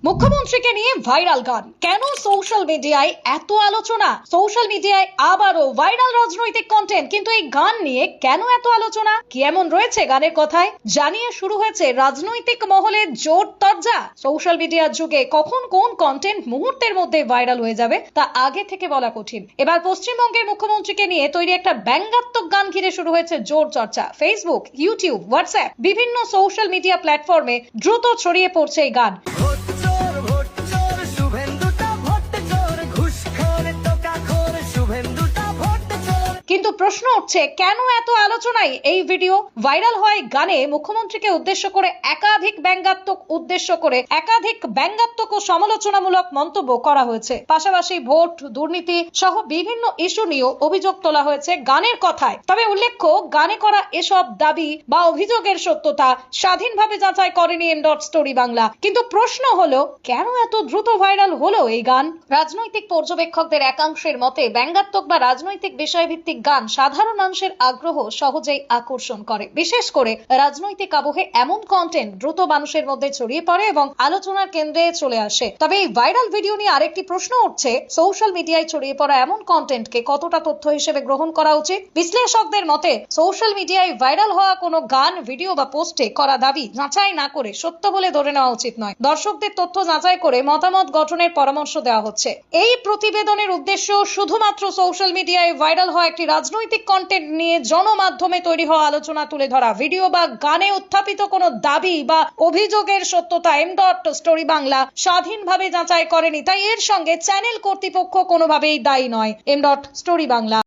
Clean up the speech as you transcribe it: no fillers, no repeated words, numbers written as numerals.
মুখ্যমন্ত্রীকে নিয়ে ভাইরাল গান কেন সোশ্যাল মিডিয়ায় এত আলোচনা? সোশ্যাল মিডিয়ায় আবারও ভাইরাল রাজনৈতিক কন্টেন্ট, কিন্তু এই গান নিয়ে কেন এত আলোচনা? কি এমন রয়েছে গানের কথায় জানিয়ে শুরু হয়েছে রাজনৈতিক মহলে জোর তরজা। সোশ্যাল মিডিয়ার যুগে কখন কোন কন্টেন্ট মুহূর্তের মধ্যে ভাইরাল হয়ে যাবে তা আগে থেকে বলা কঠিন। এবার পশ্চিমবঙ্গের মুখ্যমন্ত্রীকে নিয়ে তৈরি একটা ব্যঙ্গাত্মক গান ঘিরে শুরু হয়েছে জোর চর্চা। ফেসবুক, ইউটিউব, হোয়াটসঅ্যাপ বিভিন্ন সোশ্যাল মিডিয়া প্ল্যাটফর্মে দ্রুত ছড়িয়ে পড়ছে এই গান। কিন্তু প্রশ্ন উঠছে, কেন এত আলোচনায় এই ভিডিও? ভাইরাল হয় গানে মুখ্যমন্ত্রীকে উদ্দেশ্য করে একাধিক ব্যঙ্গাত্মক ও সমালোচনামূলক মন্তব্য করা হয়েছে। পাশাপাশি ভোট, দুর্নীতি সহ বিভিন্ন ইস্যু নিয়েও অভিযোগ তোলা হয়েছে গানের কথায়। তবে উল্লেখ্য, গানে করা এসব দাবি বা অভিযোগের সত্যতা স্বাধীনভাবে যাচাই করেনি স্টোরি বাংলা। কিন্তু প্রশ্ন হলো, কেন এত দ্রুত ভাইরাল হলো এই গান? রাজনৈতিক পর্যবেক্ষকদের একাংশের মতে ব্যঙ্গাত্মক বা রাজনৈতিক বিষয়ভিত্তিক গান সাধারণ মানুষের আগ্রহ সহজেই আকর্ষণ করে। বিশেষ করে রাজনৈতিক আবহে এমন কন্টেন্ট দ্রুত মানুষের মধ্যে ছড়িয়ে পড়ে এবং আলোচনার কেন্দ্রে চলে আসে। তবে এই ভাইরাল ভিডিও নিয়ে আরেকটি প্রশ্ন উঠছে, সোশ্যাল মিডিয়ায় ছড়িয়ে পড়া এমন কন্টেন্টকে কতটা তথ্য হিসেবে গ্রহণ করা উচিত? বিশ্লেষকদের মতে সোশ্যাল মিডিয়ায় ভাইরাল হওয়া কোনো গান, ভিডিও বা পোস্টে করা দাবি যাচাই না করে সত্য বলে ধরে নেওয়া উচিত নয়। দর্শকদের তথ্য যাচাই করে মতামত গঠনের পরামর্শ দেওয়া হচ্ছে। এই প্রতিবেদনের উদ্দেশ্য শুধুমাত্র সোশ্যাল মিডিয়ায় ভাইরাল হওয়া একটি রাজনৈতিক কন্টেন্ট নিয়ে জনমাধ্যমে তৈরি হওয়া আলোচনা তুলে ধরা। ভিডিও বা গানে উত্থাপিত কোনো দাবি বা অভিযোগের সত্যতা স্টোরি বাংলা স্বাধীনভাবে যাচাই করেনি, তাই এর সঙ্গে চ্যানেল কর্তৃপক্ষ কোনোভাবেই দায়ী নয়। স্টোরি বাংলা।